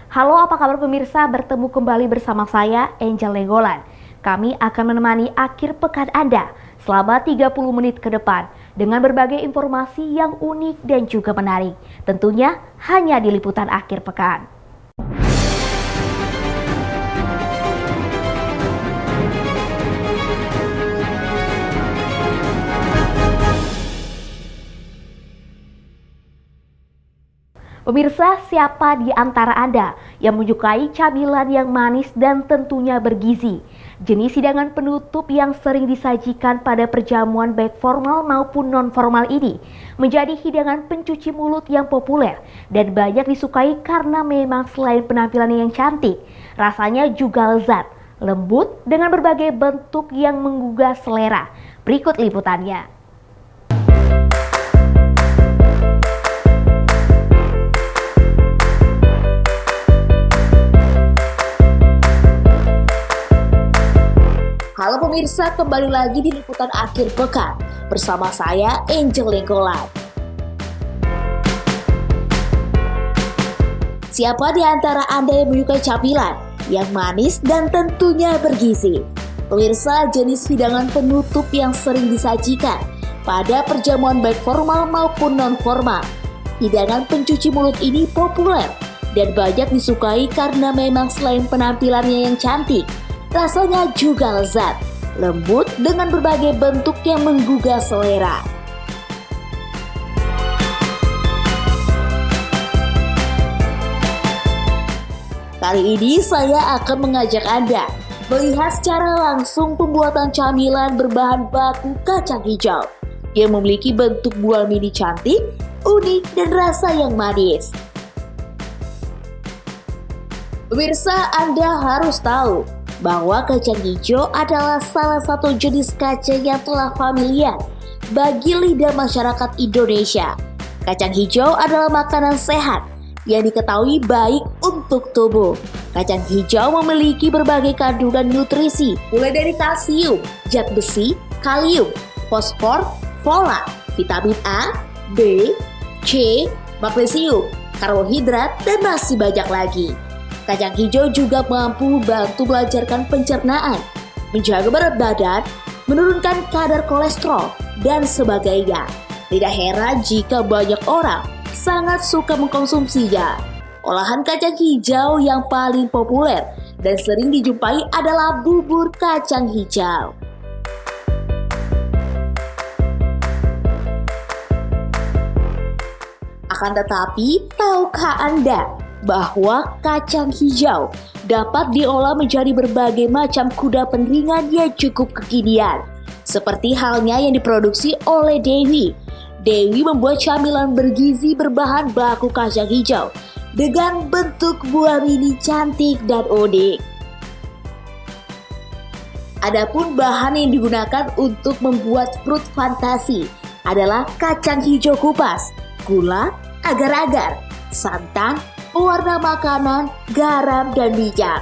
Halo, apa kabar pemirsa? Bertemu kembali bersama saya, Angel Legolan. Kami akan menemani akhir pekan Anda selama 30 menit ke depan dengan berbagai informasi yang unik dan juga menarik. Tentunya hanya di liputan akhir pekan. Pemirsa, siapa di antara Anda yang menyukai camilan yang manis dan tentunya bergizi? Jenis hidangan penutup yang sering disajikan pada perjamuan baik formal maupun non-formal ini menjadi hidangan pencuci mulut yang populer dan banyak disukai karena memang selain penampilannya yang cantik, rasanya juga lezat, lembut dengan berbagai bentuk yang menggugah selera. Berikut liputannya. Halo pemirsa, kembali lagi di liputan akhir pekan bersama saya Angel Legolan. Siapa di antara Anda yang menyukai camilan yang manis dan tentunya bergizi? Pemirsa, jenis hidangan penutup yang sering disajikan pada perjamuan baik formal maupun non-formal. Hidangan pencuci mulut ini populer dan banyak disukai karena memang selain penampilannya yang cantik, rasanya juga lezat, lembut dengan berbagai bentuk yang menggugah selera. Kali ini saya akan mengajak Anda melihat secara langsung pembuatan camilan berbahan baku kacang hijau yang memiliki bentuk buah mini cantik, unik, dan rasa yang manis. Pemirsa, Anda harus tahu bahwa kacang hijau adalah salah satu jenis kacang yang telah familiar bagi lidah masyarakat Indonesia. Kacang hijau adalah makanan sehat yang diketahui baik untuk tubuh. Kacang hijau memiliki berbagai kandungan nutrisi, mulai dari kalsium, zat besi, kalium, fosfor, folat, vitamin A, B, C, magnesium, karbohidrat, dan masih banyak lagi. Kacang hijau juga mampu bantu melancarkan pencernaan, menjaga berat badan, menurunkan kadar kolesterol, dan sebagainya. Tidak heran jika banyak orang sangat suka mengkonsumsinya. Olahan kacang hijau yang paling populer dan sering dijumpai adalah bubur kacang hijau. Akan tetapi, tahukah Anda bahwa kacang hijau dapat diolah menjadi berbagai macam kudapan ringan yang cukup kekinian? Seperti halnya yang diproduksi oleh Dewi. Dewi membuat camilan bergizi berbahan baku kacang hijau dengan bentuk buah mini cantik dan unik. Adapun bahan yang digunakan untuk membuat fruit fantasi adalah kacang hijau kupas, gula, agar-agar, santan, pewarna makanan, garam, dan minyak.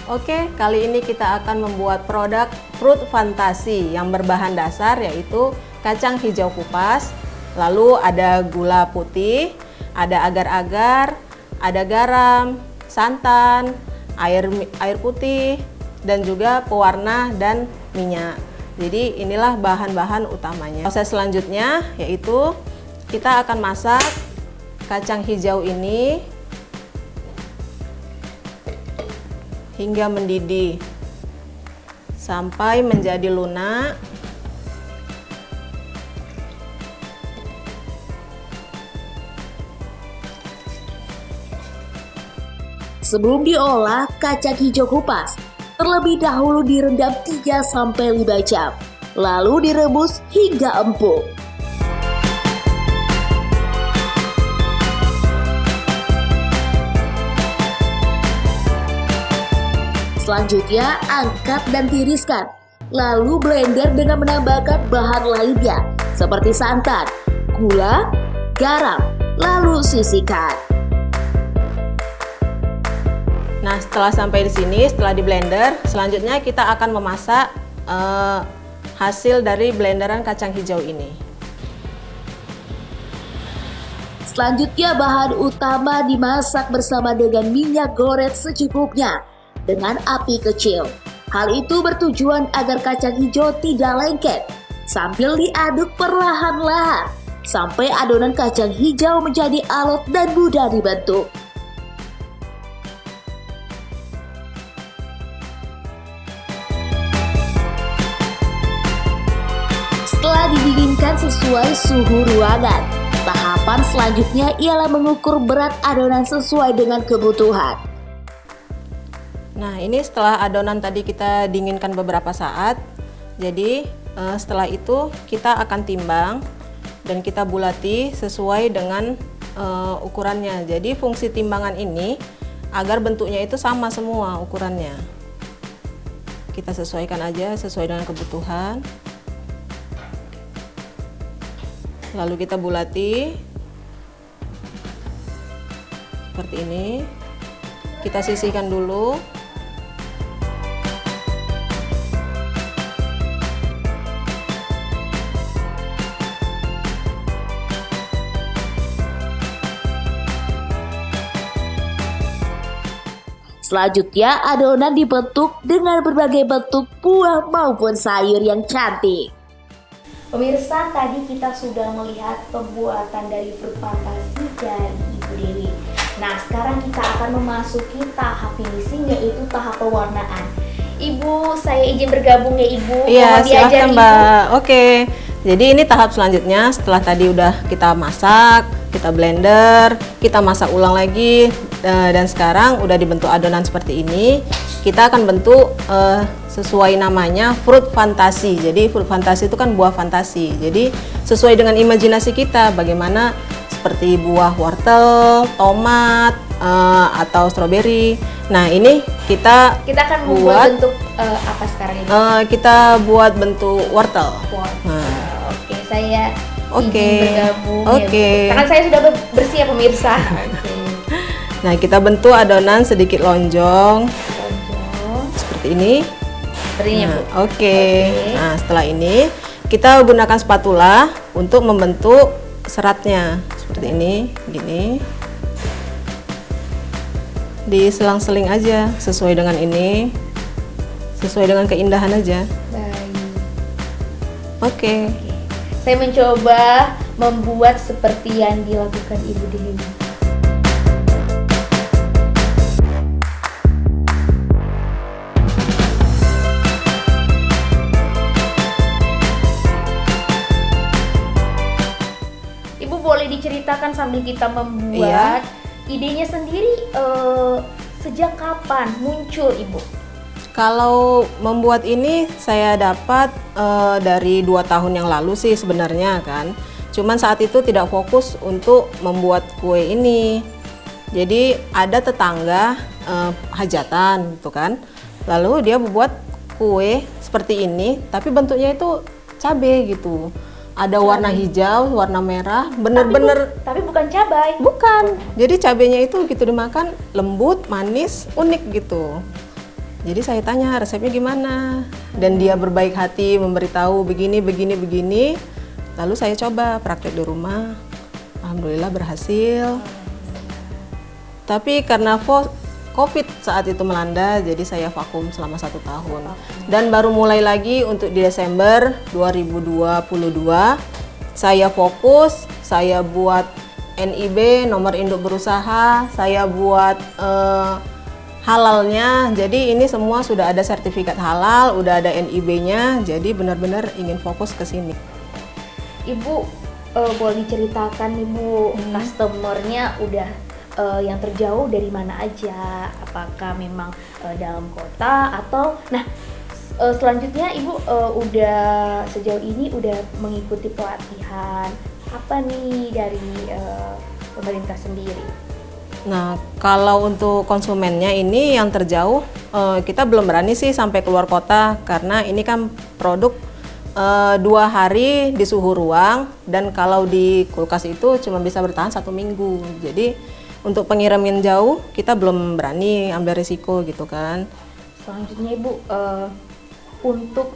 Oke, kali ini kita akan membuat produk fruit fantasi yang berbahan dasar yaitu kacang hijau kupas, lalu ada gula putih, ada agar-agar, ada garam, santan, air putih, dan juga pewarna dan minyak. Jadi inilah bahan-bahan utamanya. Proses selanjutnya yaitu kita akan masak kacang hijau ini hingga mendidih sampai menjadi lunak. Sebelum diolah, kacang hijau kupas terlebih dahulu direndam 3-5 jam, lalu direbus hingga empuk. Selanjutnya, angkat dan tiriskan, lalu blender dengan menambahkan bahan lainnya seperti santan, gula, garam, lalu sisihkan. Nah, setelah sampai di sini, setelah di blender, selanjutnya kita akan memasak hasil dari blenderan kacang hijau ini. Selanjutnya bahan utama dimasak bersama dengan minyak goreng secukupnya dengan api kecil. Hal itu bertujuan agar kacang hijau tidak lengket sambil diaduk perlahan-lahan sampai adonan kacang hijau menjadi alot dan mudah dibentuk. Setelah didinginkan sesuai suhu ruangan, tahapan selanjutnya ialah mengukur berat adonan sesuai dengan kebutuhan. Nah, ini setelah adonan tadi kita dinginkan beberapa saat, jadi setelah itu kita akan timbang dan kita bulati sesuai dengan ukurannya. Jadi fungsi timbangan ini agar bentuknya itu sama semua ukurannya. Kita sesuaikan aja sesuai dengan kebutuhan. Lalu kita bulati seperti ini. Kita sisihkan dulu. Selanjutnya adonan dibentuk dengan berbagai bentuk buah maupun sayur yang cantik. Pemirsa, tadi kita sudah melihat pembuatan dari fruit fantasi dari Ibu Dewi. Nah, sekarang kita akan memasuki tahap finishing, yaitu tahap pewarnaan. Ibu, saya izin bergabung ya Ibu. Iya, silakan Mbak. Oke, jadi ini tahap selanjutnya. Setelah tadi udah kita masak, kita blender, kita masak ulang lagi, dan sekarang udah dibentuk adonan seperti ini. Kita akan bentuk sesuai namanya fruit fantasi. Jadi fruit fantasi itu kan buah fantasi. Jadi sesuai dengan imajinasi kita, bagaimana seperti buah wortel, tomat, atau stroberi. Nah, ini kita akan membuat bentuk apa sekarang ini? Kita buat bentuk wortel. Oke, saya izin bergabung. Oke. Tangan saya sudah bersih ya pemirsa. Nah, kita bentuk adonan sedikit lonjong. Seperti ini. Nah, oke. Nah, setelah ini kita gunakan spatula untuk membentuk seratnya seperti ini, gini. Diselang-seling aja sesuai dengan ini, sesuai dengan keindahan aja. Baik. Oke. Saya mencoba membuat seperti yang dilakukan Ibu Dewi. Boleh diceritakan sambil kita membuat, idenya sendiri sejak kapan muncul Ibu? Kalau membuat ini saya dapat dari 2 tahun yang lalu sih sebenarnya kan. Cuman saat itu tidak fokus untuk membuat kue ini. Jadi ada tetangga hajatan gitu kan. Lalu dia membuat kue seperti ini, tapi bentuknya itu cabai gitu. Ada warna hijau, warna merah, bener-bener. Tapi bukan cabai. Bukan. Jadi cabainya itu gitu dimakan lembut, manis, unik gitu. Jadi saya tanya resepnya gimana, dan dia berbaik hati memberitahu begini, begini, begini. Lalu saya coba praktek di rumah. Alhamdulillah berhasil. Tapi karena COVID saat itu melanda, jadi saya vakum selama 1 tahun. Dan baru mulai lagi untuk di Desember 2022, saya fokus, saya buat NIB, nomor induk berusaha, saya buat halalnya. Jadi ini semua sudah ada sertifikat halal, udah ada NIB-nya, jadi benar-benar ingin fokus ke sini. Ibu, boleh diceritakan Ibu, customer-nya udah yang terjauh dari mana aja? Apakah memang dalam kota atau selanjutnya Ibu udah sejauh ini udah mengikuti pelatihan apa nih dari pemerintah sendiri? Nah, kalau untuk konsumennya ini yang terjauh, kita belum berani sih sampai keluar kota karena ini kan produk 2 hari di suhu ruang, dan kalau di kulkas itu cuma bisa bertahan 1 minggu. Jadi untuk pengiriman jauh kita belum berani ambil risiko gitu kan. Selanjutnya Ibu, untuk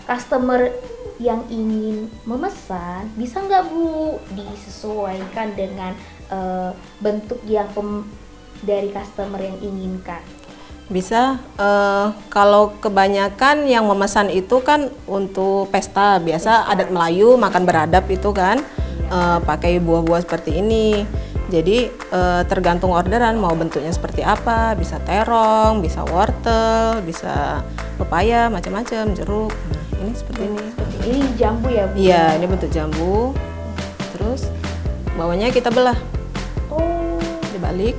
customer yang ingin memesan, bisa nggak Bu disesuaikan dengan bentuk yang dari customer yang inginkan? Bisa, kalau kebanyakan yang memesan itu kan untuk pesta, biasa adat Melayu makan beradab itu kan, pakai buah-buah seperti ini. Jadi tergantung orderan mau bentuknya seperti apa, bisa terong, bisa wortel, bisa pepaya, macam-macam, jeruk. Nah, ini seperti ini. Ini jambu ya Bu? Iya, ini bentuk jambu. Terus bawahnya kita belah, Oh, dibalik.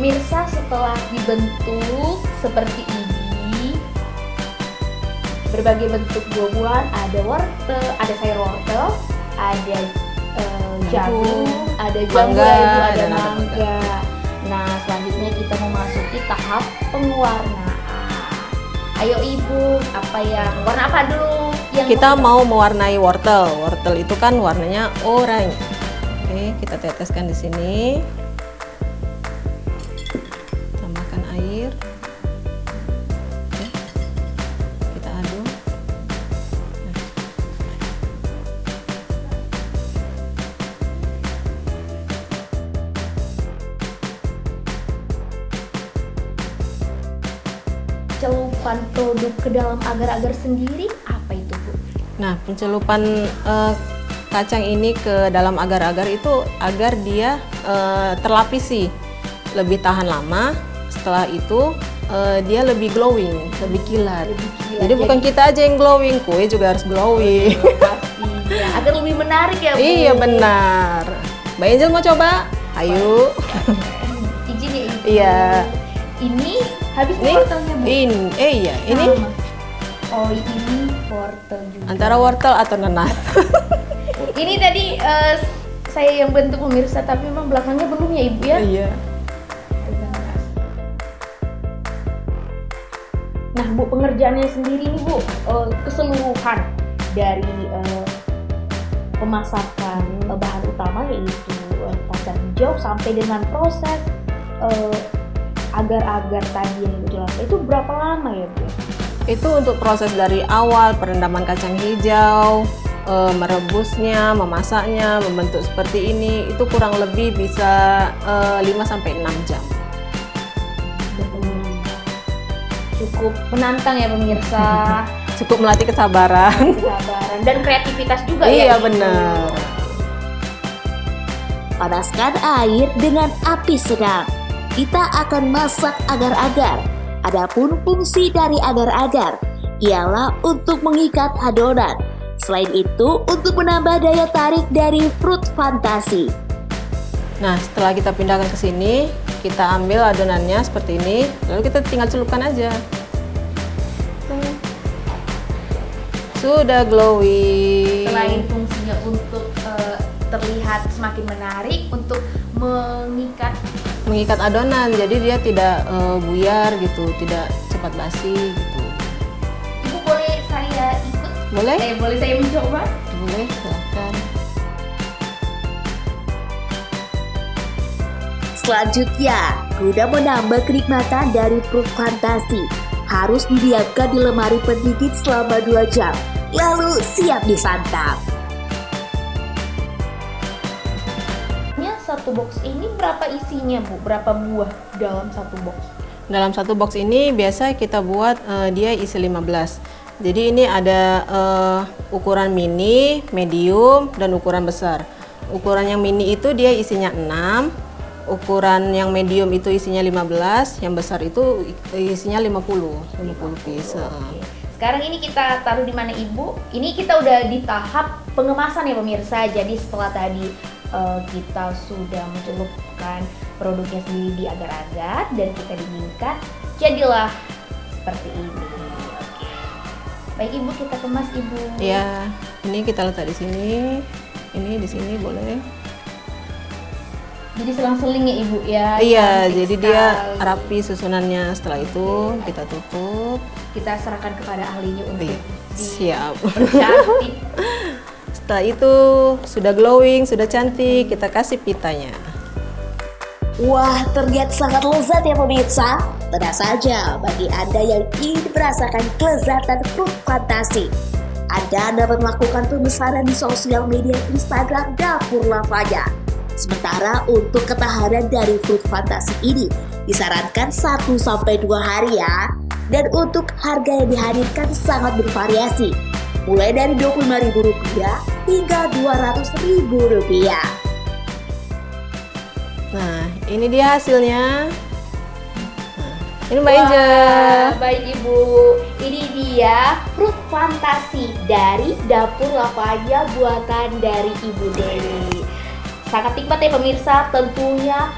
pemirsa, setelah dibentuk seperti ini, berbagai bentuk buah-buahan, ada wortel, ada sayur wortel, ada jagung, ada jambu, mangga, ya, Bu, ada dan ada mangga. Nah, selanjutnya kita memasuki tahap pengewarnaan. Ayo Ibu, warna apa dulu? Kita mau mewarnai wortel. Wortel itu kan warnanya oranye. Oke, kita teteskan di sini. Tambahkan air. Oke, kita aduk. Celupan produk ke dalam agar-agar sendiri apa itu Bu? Nah, pencelupan kacang ini ke dalam agar-agar itu agar dia terlapisi, lebih tahan lama. Setelah itu dia lebih glowing, lebih kilat. Jadi bukan kita aja yang glowing, kue juga harus glowing. Pasti ya, agar lebih menarik ya Bu. Iya benar. Mbak Angel mau coba? Ayo. Izin ya Ibu. Iya. Ini habis Ini, wortelnya Bu? iya, ini Sama. Oh, ini wortel juga. antara wortel atau nanas. Ini tadi saya yang bentuk pemirsa, tapi memang belakangnya belum ya Ibu ya? Iya. Nah Bu, pengerjaannya sendiri nih Bu, keseluruhan dari pemasakan bahan utama yaitu kacang hijau sampai dengan proses agar-agar tadi yang Ibu jelaskan itu berapa lama ya Bu? Itu untuk proses dari awal perendaman kacang hijau, merebusnya, memasaknya, membentuk seperti ini, itu kurang lebih bisa 5-6 jam. Cukup menantang ya pemirsa. Cukup melatih kesabaran. Kesabaran dan kreativitas juga ya. Iya benar. Panaskan air dengan api sedang. Kita akan masak agar-agar. Adapun fungsi dari agar-agar ialah untuk mengikat adonan. Selain itu, untuk menambah daya tarik dari fruit fantasi. Nah, setelah kita pindahkan ke sini, kita ambil adonannya seperti ini, lalu kita tinggal celupkan aja. Sudah glowing. Selain fungsinya untuk terlihat semakin menarik, untuk mengikat adonan, jadi dia tidak buyar gitu, tidak cepat basi gitu. Ibu boleh saya ikut? Boleh? Boleh saya mencoba? Boleh, silahkan. Selanjutnya, guna menambah kenikmatan dari fruit fantasi, harus didiamkan di lemari pendingin selama 2 jam, lalu siap disantap. Satu box ini berapa isinya Bu? Berapa buah dalam satu box? Dalam satu box ini biasa kita buat dia isi 15. Jadi ini ada ukuran mini, medium, dan ukuran besar. Ukuran yang mini itu dia isinya 6, ukuran yang medium itu isinya 15, yang besar itu isinya 50 piece. Sekarang ini kita taruh di mana Ibu? Ini kita udah di tahap pengemasan ya pemirsa. Jadi setelah tadi kita sudah mencelupkan produknya sendiri di agar-agar dan kita dinginkan, jadilah seperti ini. Oke. Baik Ibu, kita kemas Ibu. Ya, ini kita letak di sini. Ini di sini boleh. Jadi selang-seling ya Ibu ya. Iya, cantik jadi sekali. dia rapi susunannya. Setelah itu kita tutup. Kita serahkan kepada ahlinya untuk Siap. cantik. Setelah itu sudah glowing, sudah cantik, kita kasih pitanya. Wah, terlihat sangat lezat ya pemirsa. Tenang saja bagi Anda yang ingin merasakan kelezatan fruit fantasi. Anda dapat melakukan pemesanan di sosial media Instagram Dapur Lavanya. Sementara untuk ketahanan dari fruit fantasi ini disarankan 1-2 hari ya. Dan untuk harga yang dihadirkan sangat bervariasi, mulai dari Rp25.000 hingga Rp200.000. Nah, ini dia hasilnya. Nah, ini Mbak Inje. Wah, baik Ibu. Ini dia fruit fantasi dari Dapur Lavanya buatan dari Ibu Dewi. Sangat nikmat ya pemirsa, tentunya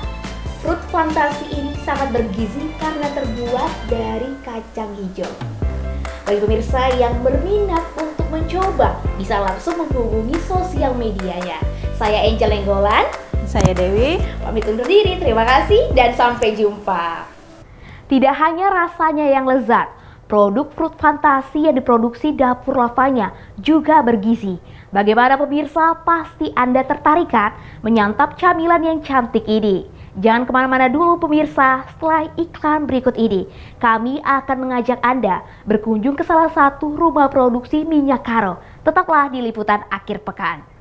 fruit fantasi ini sangat bergizi karena terbuat dari kacang hijau. Bagi pemirsa yang berminat untuk mencoba, bisa langsung menghubungi sosial medianya. Saya Angel Lenggolan. Saya Dewi. Pamit undur diri, terima kasih dan sampai jumpa. Tidak hanya rasanya yang lezat, produk fruit fantasi yang diproduksi Dapur Lavanya juga bergizi. Bagaimana pemirsa? Pasti Anda tertarik kan menyantap camilan yang cantik ini? Jangan kemana-mana dulu pemirsa, setelah iklan berikut ini, kami akan mengajak Anda berkunjung ke salah satu rumah produksi minyak karo. Tetaplah di Liputan Akhir Pekan.